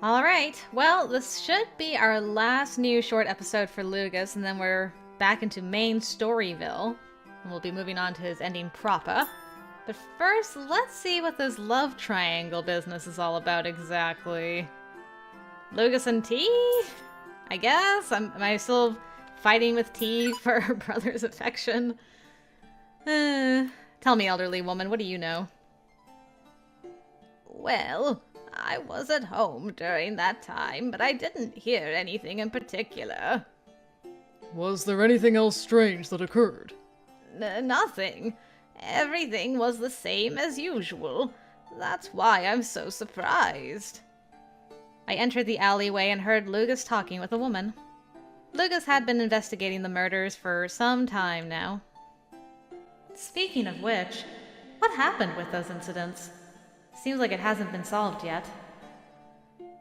Alright, well, this should be our last new short episode for Lugus, and then we're back into main Storyville, and we'll be moving on to his ending proper. But first, let's see what this love triangle business is all about exactly. Lugus and T? I guess? Am I still fighting with T for her brother's affection? Tell me, elderly woman, what do you know? Well, I was at home during that time, but I didn't hear anything in particular. Was there anything else strange that occurred? Nothing. Everything was the same as usual. That's why I'm so surprised. I entered the alleyway and heard Lugus talking with a woman. Lugus had been investigating the murders for some time now. Speaking of which, what happened with those incidents? Seems like it hasn't been solved yet.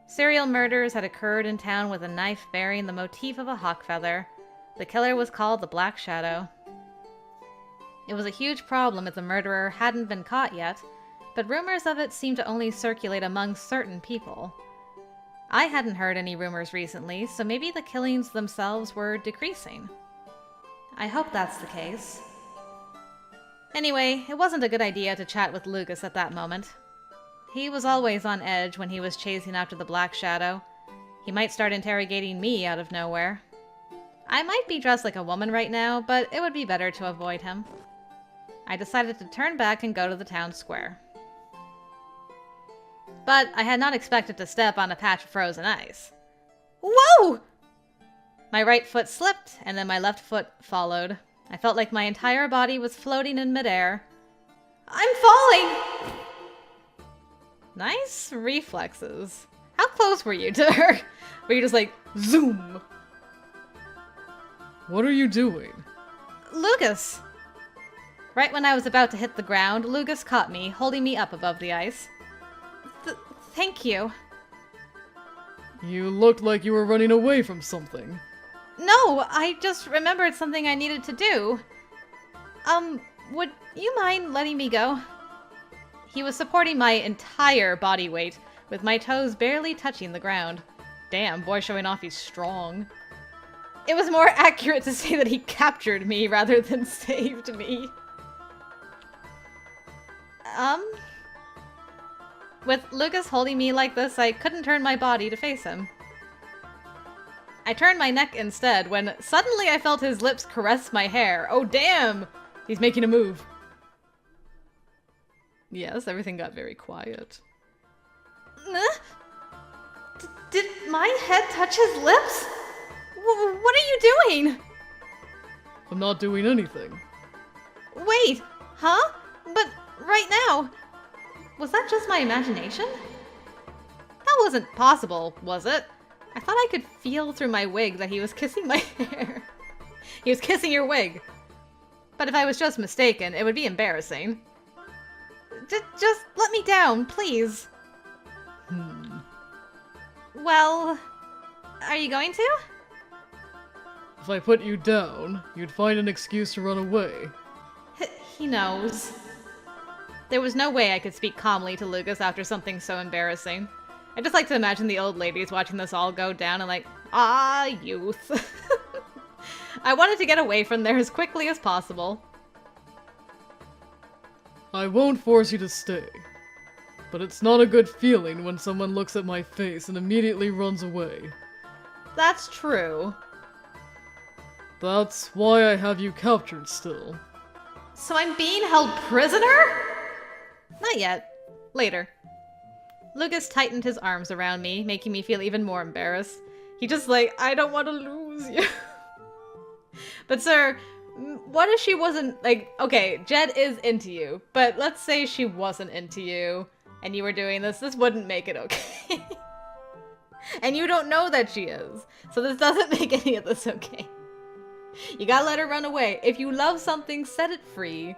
Serial murders had occurred in town with a knife bearing the motif of a hawk feather. The killer was called the Black Shadow. It was a huge problem if the murderer hadn't been caught yet, but rumors of it seemed to only circulate among certain people. I hadn't heard any rumors recently, so maybe the killings themselves were decreasing. I hope that's the case. Anyway, it wasn't a good idea to chat with Lugus at that moment. He was always on edge when he was chasing after the Black Shadow. He might start interrogating me out of nowhere. I might be dressed like a woman right now, but it would be better to avoid him. I decided to turn back and go to the town square. But I had not expected to step on a patch of frozen ice. Whoa! My right foot slipped, and then my left foot followed. I felt like my entire body was floating in midair. I'm falling! Nice reflexes. How close were you to her? Were you just like, zoom? What are you doing? Lugus! Right when I was about to hit the ground, Lugus caught me, holding me up above the ice. Thank you. You looked like you were running away from something. No, I just remembered something I needed to do. Would you mind letting me go? He was supporting my entire body weight, with my toes barely touching the ground. Damn, boy showing off he's strong. It was more accurate to say that he captured me rather than saved me. With Lugus holding me like this, I couldn't turn my body to face him. I turned my neck instead when suddenly I felt his lips caress my hair. Oh damn! He's making a move. Yes, everything got very quiet. Did my head touch his lips? What are you doing? I'm not doing anything. Wait, huh? But right now, was that just my imagination? That wasn't possible, was it? I thought I could feel through my wig that he was kissing my hair. He was kissing your wig. But if I was just mistaken, it would be embarrassing. Just let me down, please. Well, are you going to? If I put you down, you'd find an excuse to run away. He knows. There was no way I could speak calmly to Lugus after something so embarrassing. I just like to imagine the old ladies watching this all go down and like, ah, youth. I wanted to get away from there as quickly as possible. I won't force you to stay. But it's not a good feeling when someone looks at my face and immediately runs away. That's true. That's why I have you captured still. So I'm being held prisoner? Not yet. Later. Lugus tightened his arms around me, making me feel even more embarrassed. He just like, I don't want to lose you. But sir, what if she wasn't, like, okay, Jed is into you, but let's say she wasn't into you, and you were doing this wouldn't make it okay. And you don't know that she is, so this doesn't make any of this okay. You gotta let her run away. If you love something, set it free.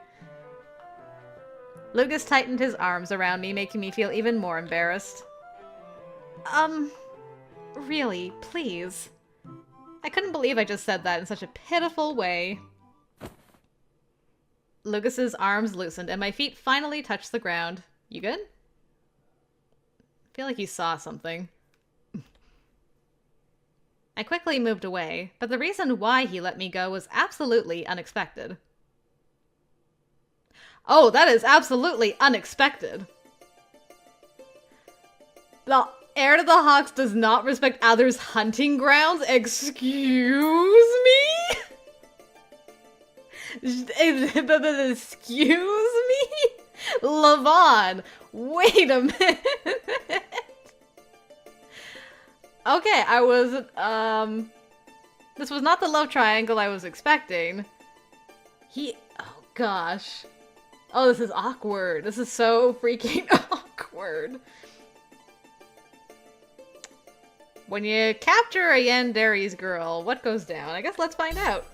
Lugus tightened his arms around me, making me feel even more embarrassed. Really, please. I couldn't believe I just said that in such a pitiful way. Lugus's arms loosened, and my feet finally touched the ground. You good? I feel like you saw something. I quickly moved away, but the reason why he let me go was absolutely unexpected. Oh, that is absolutely unexpected. The heir to the Hawks does not respect others' hunting grounds? Excuse me? Excuse me? Levon, wait a minute. Okay, this was not the love triangle I was expecting. Oh gosh. Oh, this is awkward. This is so freaking awkward. When you capture a Yandere's girl, what goes down? I guess let's find out.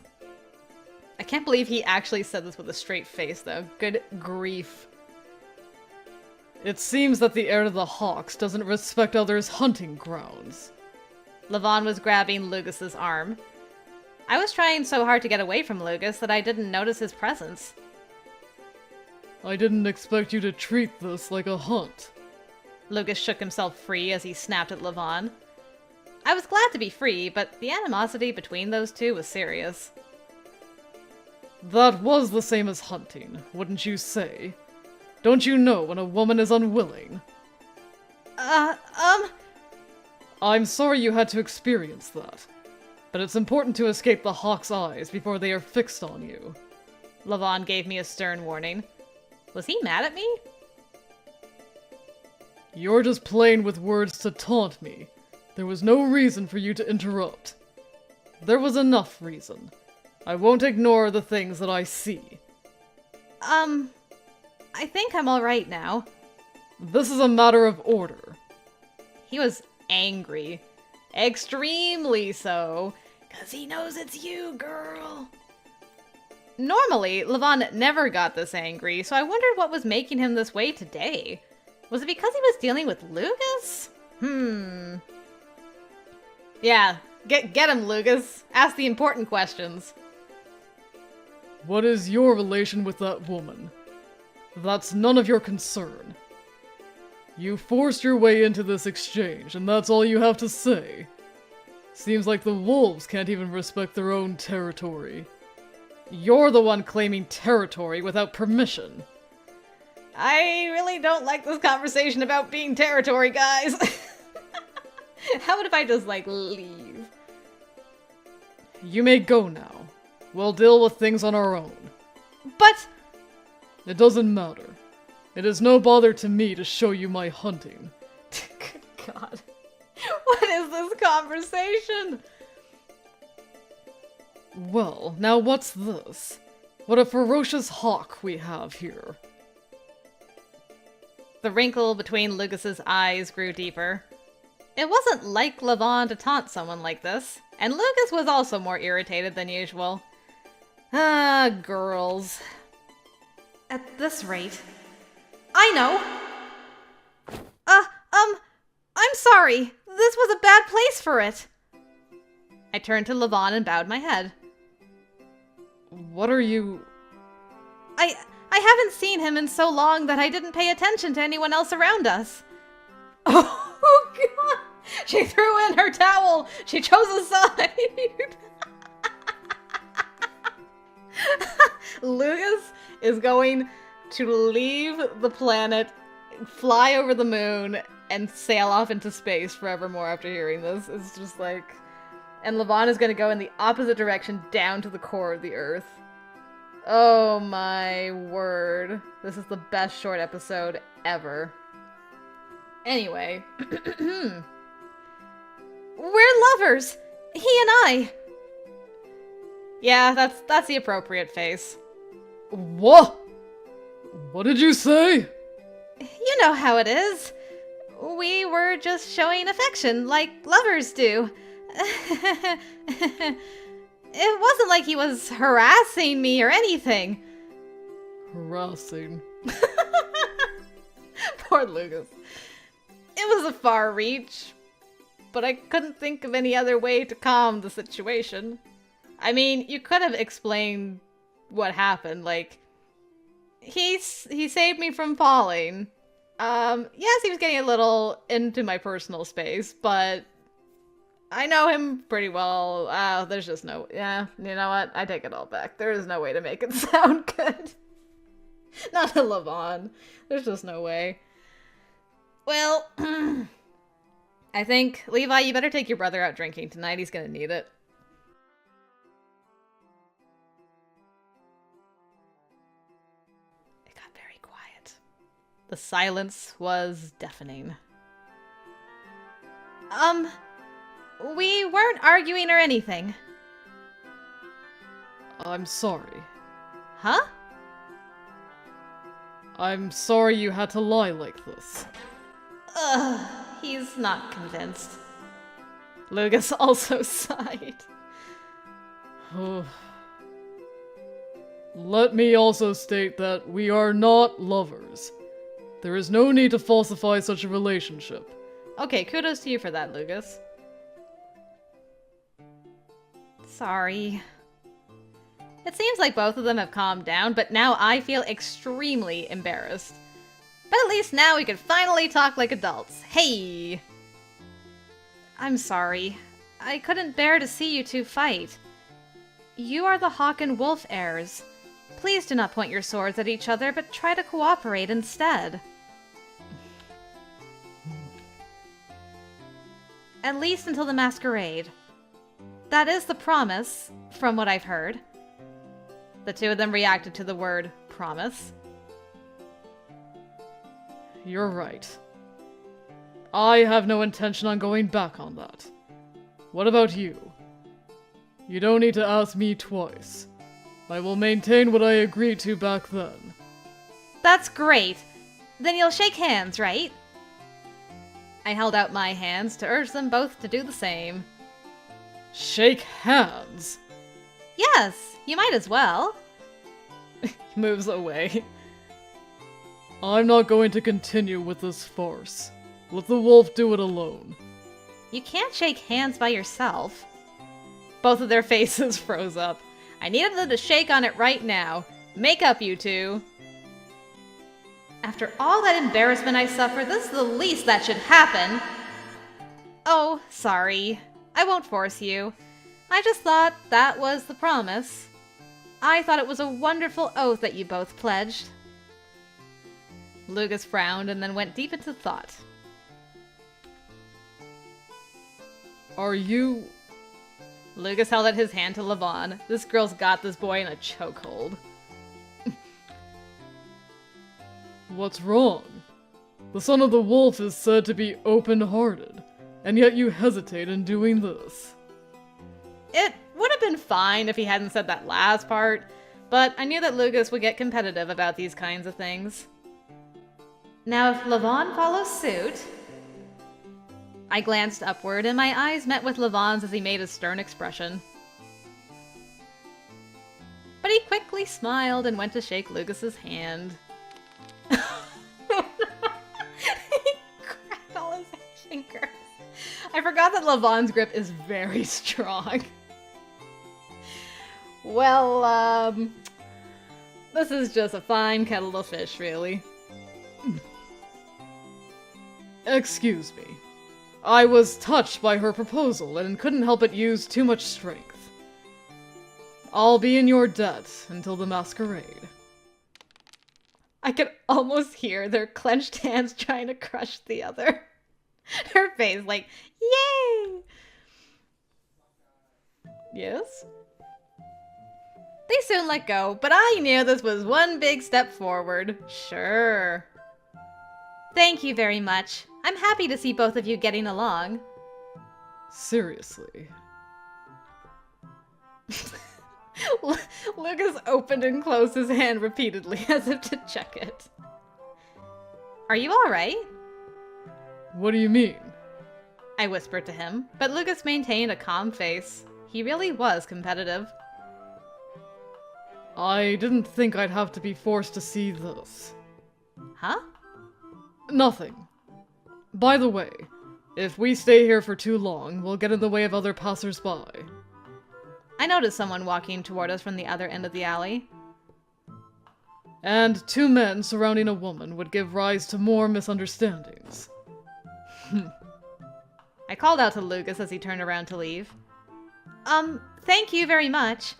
I can't believe he actually said this with a straight face, though. Good grief. It seems that the heir to the Hawks doesn't respect others' hunting grounds. Levon was grabbing Lugus's arm. I was trying so hard to get away from Lugus that I didn't notice his presence. I didn't expect you to treat this like a hunt. Lugus shook himself free as he snapped at Levon. I was glad to be free, but the animosity between those two was serious. That was the same as hunting, wouldn't you say? Don't you know when a woman is unwilling? I'm sorry you had to experience that, but it's important to escape the Hawk's eyes before they are fixed on you. Levon gave me a stern warning. Was he mad at me? You're just playing with words to taunt me. There was no reason for you to interrupt. There was enough reason. I won't ignore the things that I see. I think I'm alright now. This is a matter of order. He was angry. Extremely so. 'Cause he knows it's you, girl. Normally, Levon never got this angry, so I wondered what was making him this way today. Was it because he was dealing with Lugus? Yeah, get him, Lugus. Ask the important questions. What is your relation with that woman? That's none of your concern. You forced your way into this exchange, and that's all you have to say. Seems like the wolves can't even respect their own territory. You're the one claiming territory without permission. I really don't like this conversation about being territory, guys. How about if I just, leave? You may go now. We'll deal with things on our own. But... It doesn't matter. It is no bother to me to show you my hunting. Good God. What is this conversation? Well, now what's this? What a ferocious hawk we have here. The wrinkle between Lugus's eyes grew deeper. It wasn't like Levon to taunt someone like this, and Lugus was also more irritated than usual. Ah, girls. At this rate... I know! I'm sorry. This was a bad place for it. I turned to Levon and bowed my head. What are you... I haven't seen him in so long that I didn't pay attention to anyone else around us. Oh, God! She threw in her towel! She chose a side! Lugus is going to leave the planet, fly over the moon, and sail off into space forevermore after hearing this. It's just like... And Levon is going to go in the opposite direction down to the core of the Earth. Oh my word. This is the best short episode ever. Anyway. We're lovers! He and I! Yeah, that's the appropriate face. What? What did you say? You know how it is. We were just showing affection like lovers do. It wasn't like he was harassing me or anything. Harassing? Poor Lugus. It was a far reach, but I couldn't think of any other way to calm the situation. I mean, you could have explained what happened, like, he saved me from falling. Yes, he was getting a little into my personal space, but I know him pretty well. There's just no... Yeah, you know what? I take it all back. There is no way to make it sound good. Not to Levon. There's just no way. Well, I think, Levi, you better take your brother out drinking tonight. He's gonna need it. It got very quiet. The silence was deafening. We weren't arguing or anything. I'm sorry. Huh? I'm sorry you had to lie like this. Ugh, he's not convinced. Lugus also sighed. Let me also state that we are not lovers. There is no need to falsify such a relationship. Okay, kudos to you for that, Lugus. Sorry. It seems like both of them have calmed down, but now I feel extremely embarrassed. But at least now we can finally talk like adults. Hey! I'm sorry. I couldn't bear to see you two fight. You are the Hawk and Wolf heirs. Please do not point your swords at each other, but try to cooperate instead. At least until the masquerade. That is the promise, from what I've heard. The two of them reacted to the word promise. You're right. I have no intention on going back on that. What about you? You don't need to ask me twice. I will maintain what I agreed to back then. That's great. Then you'll shake hands, right? I held out my hands to urge them both to do the same. Shake hands? Yes, you might as well. He moves away. I'm not going to continue with this farce. Let the wolf do it alone. You can't shake hands by yourself. Both of their faces froze up. I needed them to shake on it right now. Make up, you two. After all that embarrassment I suffered, this is the least that should happen. Oh, sorry. I won't force you. I just thought that was the promise. I thought it was a wonderful oath that you both pledged. Lugus frowned and then went deep into thought. Are you... Lugus held out his hand to Levon. This girl's got this boy in a chokehold. What's wrong? The son of the wolf is said to be open-hearted, and yet you hesitate in doing this. It would have been fine if he hadn't said that last part, but I knew that Lugus would get competitive about these kinds of things. Now if Levon follows suit... I glanced upward, and my eyes met with Levon's as he made a stern expression. But he quickly smiled and went to shake Lugus's hand. He cracked all his fingers. I forgot that Levon's grip is very strong. Well, this is just a fine kettle of fish, really. Excuse me. I was touched by her proposal and couldn't help but use too much strength. I'll be in your debt until the masquerade. I could almost hear their clenched hands trying to crush the other. Her face like, yay! Yes? They soon let go, but I knew this was one big step forward. Sure. Thank you very much. I'm happy to see both of you getting along. Seriously. Lugus opened and closed his hand repeatedly as if to check it. Are you alright? What do you mean? I whispered to him, but Lugus maintained a calm face. He really was competitive. I didn't think I'd have to be forced to see this. Huh? Nothing. By the way, if we stay here for too long, we'll get in the way of other passers-by. I noticed someone walking toward us from the other end of the alley. And two men surrounding a woman would give rise to more misunderstandings. I called out to Lugus as he turned around to leave. Thank you very much.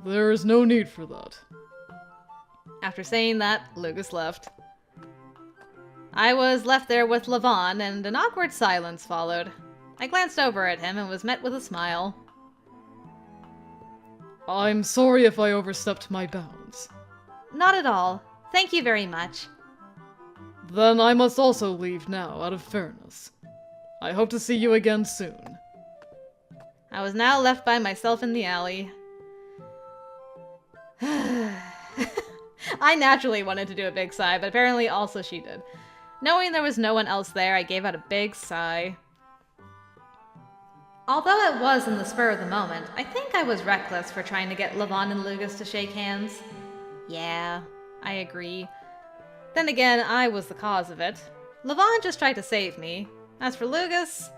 There is no need for that. After saying that, Lugus left. I was left there with Levon, and an awkward silence followed. I glanced over at him and was met with a smile. I'm sorry if I overstepped my bounds. Not at all. Thank you very much. Then I must also leave now, out of fairness. I hope to see you again soon. I was now left by myself in the alley. I naturally wanted to do a big sigh, but apparently also she did. Knowing there was no one else there, I gave out a big sigh. Although it was in the spur of the moment, I think I was reckless for trying to get Levon and Lugus to shake hands. Yeah, I agree. Then again, I was the cause of it. Levon just tried to save me. As for Lugus,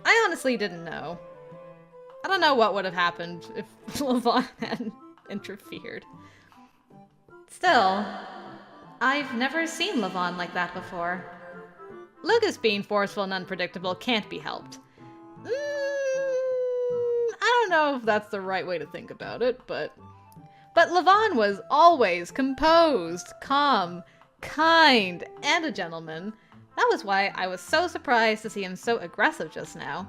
I honestly didn't know. I don't know what would have happened if Levon hadn't interfered. Still, I've never seen Levon like that before. Lugus being forceful and unpredictable can't be helped. I don't know if that's the right way to think about it, but Levon was always composed, calm, kind, and a gentleman. That was why I was so surprised to see him so aggressive just now.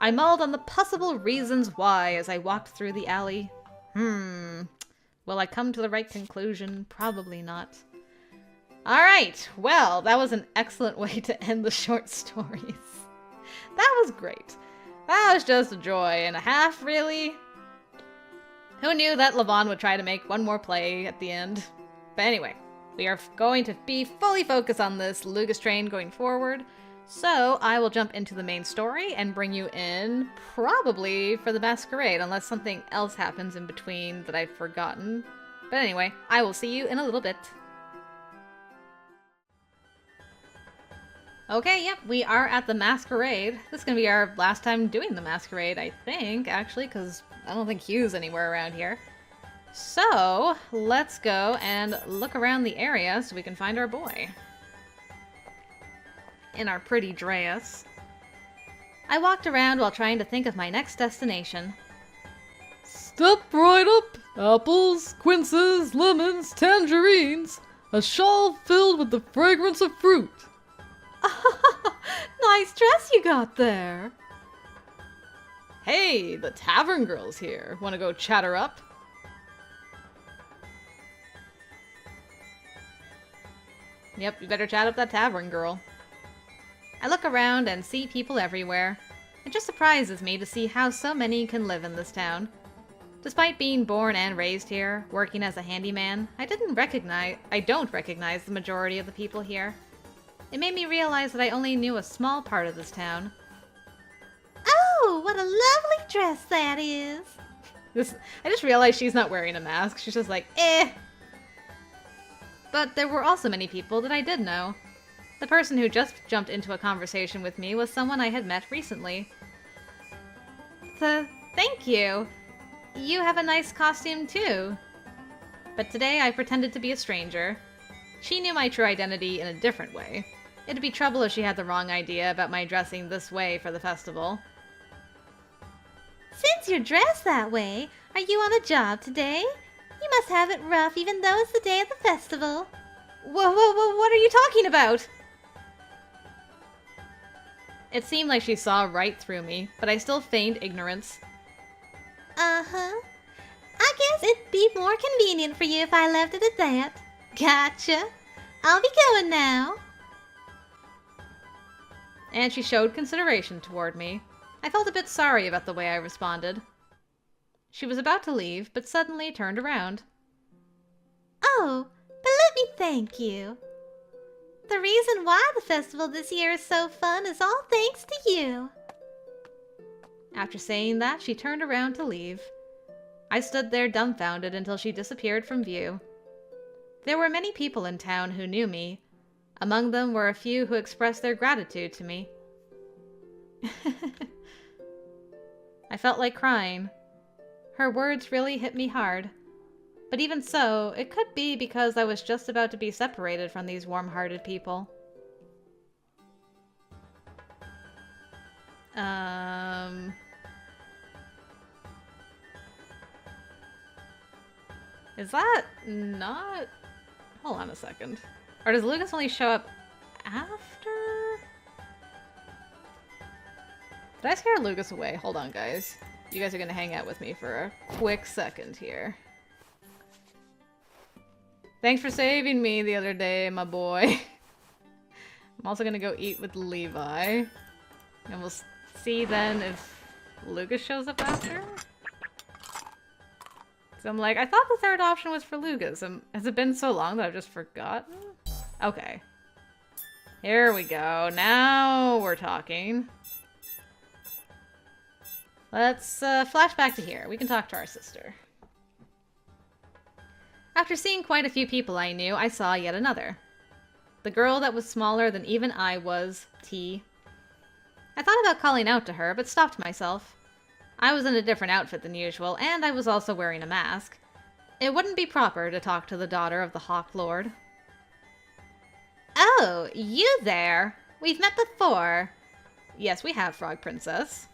I mulled on the possible reasons why as I walked through the alley. Will I come to the right conclusion? Probably not. Alright, well, that was an excellent way to end the short stories. That was great. That was just a joy and a half, really. Who knew that Levon would try to make one more play at the end? But anyway, we are going to be fully focused on this Lugus train going forward. So I will jump into the main story and bring you in probably for the masquerade, unless something else happens in between that I've forgotten. But anyway, I will see you in a little bit. Okay, yep, we are at the masquerade. This is gonna be our last time doing the masquerade, I think, actually, because I don't think Hugh's anywhere around here. So, let's go and look around the area so we can find our boy. In our pretty Dreas. I walked around while trying to think of my next destination. Step right up! Apples, quinces, lemons, tangerines. A shawl filled with the fragrance of fruit. Nice dress you got there. Hey, the tavern girl's here. Wanna go chat her up? Yep, you better chat up that tavern girl. I look around and see people everywhere. It just surprises me to see how so many can live in this town. Despite being born and raised here, working as a handyman, I don't recognize the majority of the people here. It made me realize that I only knew a small part of this town. Oh, what a lovely dress that is! I just realized she's not wearing a mask. She's just like, eh. But there were also many people that I did know. The person who just jumped into a conversation with me was someone I had met recently. Thank you. You have a nice costume too. But today I pretended to be a stranger. She knew my true identity in a different way. It'd be trouble if she had the wrong idea about my dressing this way for the festival. Since you're dressed that way, are you on a job today? You must have it rough even though it's the day of the festival. Whoa, what are you talking about? It seemed like she saw right through me, but I still feigned ignorance. Uh-huh. I guess it'd be more convenient for you if I left it at that. Gotcha. I'll be going now. And she showed consideration toward me. I felt a bit sorry about the way I responded. She was about to leave, but suddenly turned around. Oh, but let me thank you. The reason why the festival this year is so fun is all thanks to you. After saying that, she turned around to leave. I stood there dumbfounded until she disappeared from view. There were many people in town who knew me. Among them were a few who expressed their gratitude to me. I felt like crying. Her words really hit me hard. But even so, it could be because I was just about to be separated from these warm-hearted people. Is that not... Hold on a second. Or does Lugus only show up after? Did I scare Lugus away? Hold on, guys. You guys are gonna hang out with me for a quick second here. Thanks for saving me the other day, my boy. I'm also gonna go eat with Levi. And we'll see then if Lugus shows up after. So I'm like, I thought the third option was for Lugus. Has it been so long that I've just forgotten? Okay. Here we go. Now we're talking. Let's flash back to here. We can talk to our sister. After seeing quite a few people I knew, I saw yet another. The girl that was smaller than even I was, T. I thought about calling out to her, but stopped myself. I was in a different outfit than usual, and I was also wearing a mask. It wouldn't be proper to talk to the daughter of the Hawk Lord. Oh, you there? We've met before. Yes, we have, Frog Princess.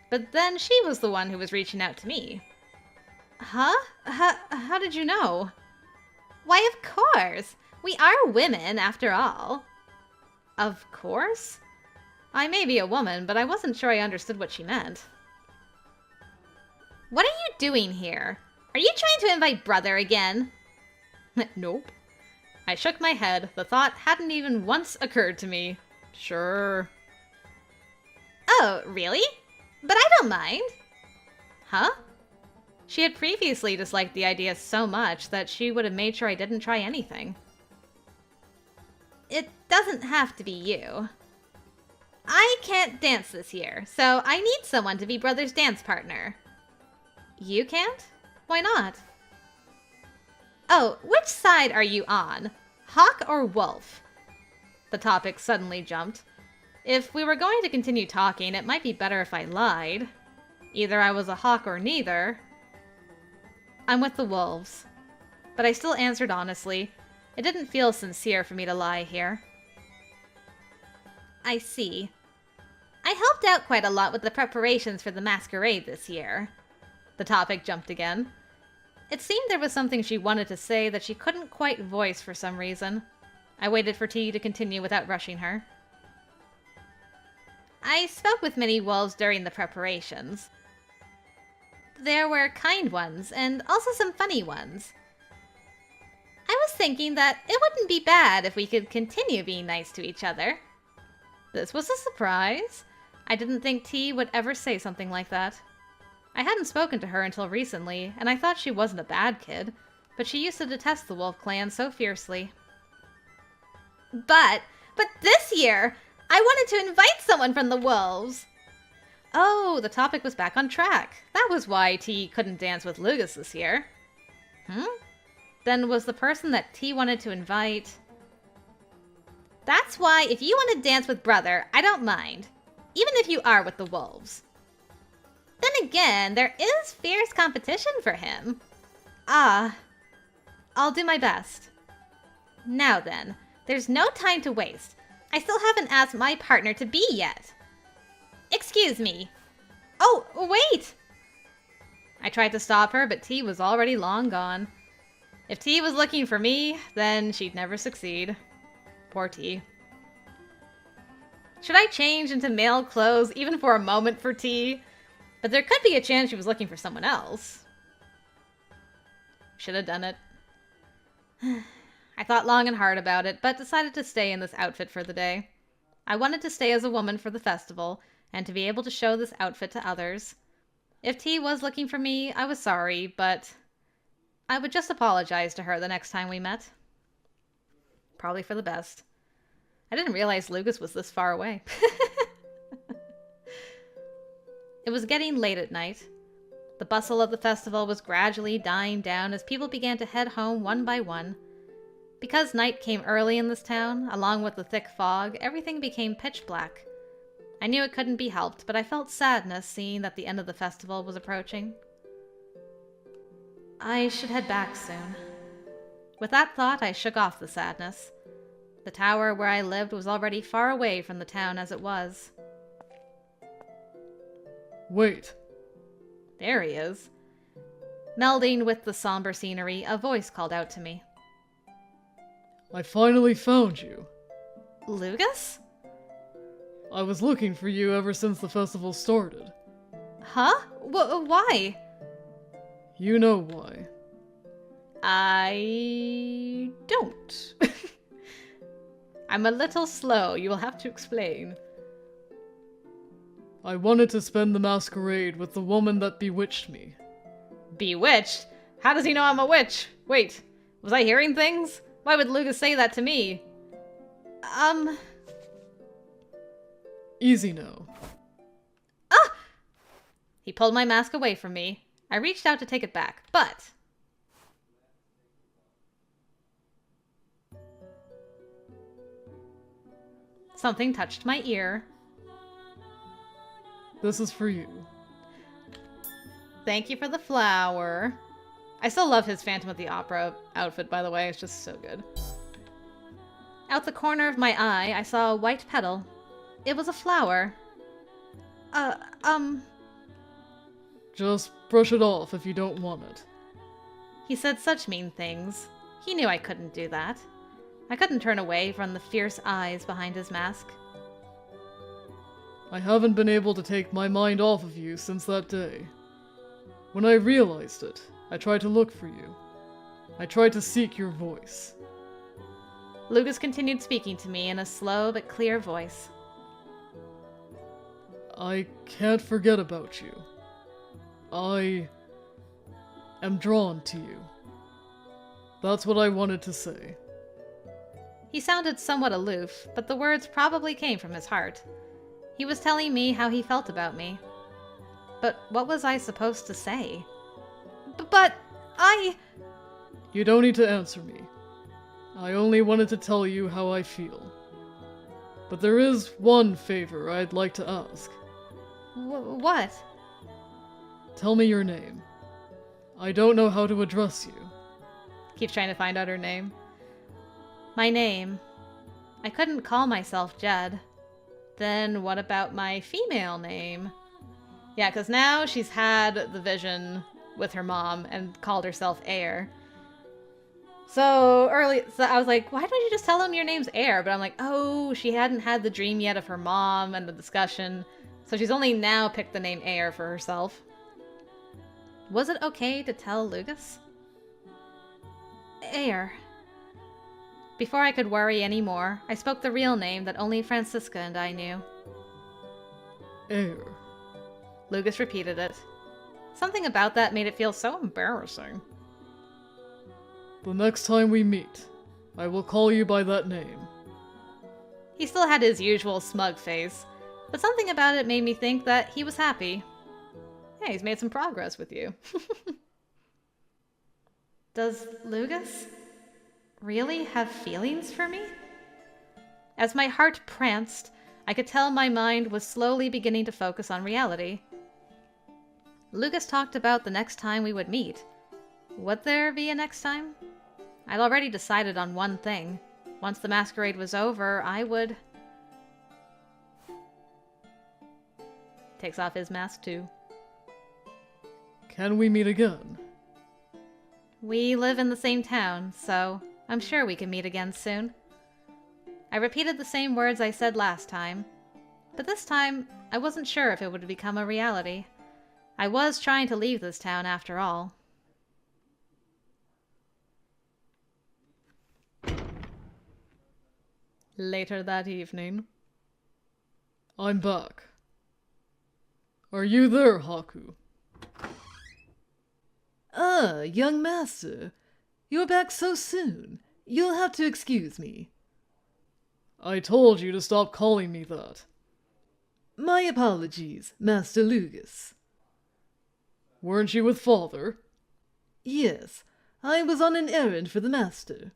But then she was the one who was reaching out to me. Huh? How did you know? Why, of course! We are women, after all. Of course? I may be a woman, but I wasn't sure I understood what she meant. What are you doing here? Are you trying to invite Brother again? Nope. I shook my head. The thought hadn't even once occurred to me. Sure. Oh, really? But I don't mind. Huh? She had previously disliked the idea so much that she would have made sure I didn't try anything. It doesn't have to be you. I can't dance this year, so I need someone to be Brother's dance partner. You can't? Why not? Oh, which side are you on? Hawk or wolf? The topic suddenly jumped. If we were going to continue talking, it might be better if I lied. Either I was a hawk or neither. I'm with the wolves. But I still answered honestly. It didn't feel sincere for me to lie here. I see. I helped out quite a lot with the preparations for the masquerade this year. The topic jumped again. It seemed there was something she wanted to say that she couldn't quite voice for some reason. I waited for T to continue without rushing her. I spoke with many wolves during the preparations. There were kind ones, and also some funny ones. I was thinking that it wouldn't be bad if we could continue being nice to each other. This was a surprise. I didn't think T would ever say something like that. I hadn't spoken to her until recently, and I thought she wasn't a bad kid, but she used to detest the Wolf Clan so fiercely. But this year, I wanted to invite someone from the wolves. Oh, the topic was back on track. That was why T couldn't dance with Lugus this year. Then was the person that T wanted to invite... That's why if you want to dance with Brother, I don't mind. Even if you are with the wolves. Then again, there is fierce competition for him. Ah, I'll do my best. Now then, there's no time to waste. I still haven't asked my partner to be yet. Excuse me. Oh, wait! I tried to stop her, but T was already long gone. If T was looking for me, then she'd never succeed. Poor T. Should I change into male clothes even for a moment for T? But there could be a chance she was looking for someone else. Should have done it. I thought long and hard about it, but decided to stay in this outfit for the day. I wanted to stay as a woman for the festival, and to be able to show this outfit to others. If T was looking for me, I was sorry, but I would just apologize to her the next time we met. Probably for the best. I didn't realize Lugus was this far away. It was getting late at night. The bustle of the festival was gradually dying down as people began to head home one by one. Because night came early in this town, along with the thick fog, everything became pitch black. I knew it couldn't be helped, but I felt sadness seeing that the end of the festival was approaching. I should head back soon. With that thought, I shook off the sadness. The tower where I lived was already far away from the town as it was. Wait. There he is. Melding with the somber scenery, a voice called out to me. I finally found you. Lugus? I was looking for you ever since the festival started. Huh? Why? You know why. I don't. I'm a little slow. You will have to explain. I wanted to spend the masquerade with the woman that bewitched me. Bewitched? How does he know I'm a witch? Wait, was I hearing things? Why would Lugus say that to me? Easy now. Ah! He pulled my mask away from me. I reached out to take it back, but... something touched my ear. This is for you. Thank you for the flower. I still love his Phantom of the Opera outfit, by the way. It's just so good. Out the corner of my eye, I saw a white petal. It was a flower. Just brush it off if you don't want it. He said such mean things. He knew I couldn't do that. I couldn't turn away from the fierce eyes behind his mask. I haven't been able to take my mind off of you since that day. When I realized it, I tried to look for you. I tried to seek your voice. Lugus continued speaking to me in a slow but clear voice. I can't forget about you. I am drawn to you. That's what I wanted to say. He sounded somewhat aloof, but the words probably came from his heart. He was telling me how he felt about me. But what was I supposed to say? But I... You don't need to answer me. I only wanted to tell you how I feel. But there is one favor I'd like to ask. What? Tell me your name. I don't know how to address you. Keeps trying to find out her name. My name. I couldn't call myself Jed. Then what about my female name? Yeah, because now she's had the vision with her mom and called herself Air. So I was like, why don't you just tell him your name's Air? But I'm like, oh, she hadn't had the dream yet of her mom and the discussion. So she's only now picked the name Air for herself. Was it okay to tell Lugus? Air. Before I could worry anymore, I spoke the real name that only Francisca and I knew. Air. Lugus repeated it. Something about that made it feel so embarrassing. The next time we meet, I will call you by that name. He still had his usual smug face, but something about it made me think that he was happy. Yeah, he's made some progress with you. Does Lugus really have feelings for me? As my heart pranced, I could tell my mind was slowly beginning to focus on reality. Lugus talked about the next time we would meet. Would there be a next time? I'd already decided on one thing. Once the masquerade was over, I would... Takes off his mask too. Can we meet again? We live in the same town, so I'm sure we can meet again soon. I repeated the same words I said last time, but this time I wasn't sure if it would become a reality. I was trying to leave this town after all. Later that evening. I'm back. Are you there, Haku? Ah, young master. You're back so soon. You'll have to excuse me. I told you to stop calling me that. My apologies, Master Lugus. Weren't you with father? Yes, I was on an errand for the master.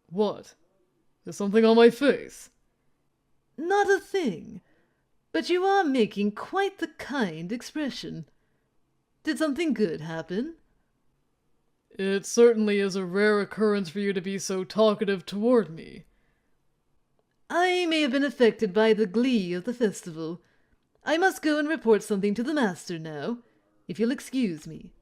What? Is something on my face? Not a thing, but you are making quite the kind expression. Did something good happen? It certainly is a rare occurrence for you to be so talkative toward me. I may have been affected by the glee of the festival. I must go and report something to the master now, if you'll excuse me.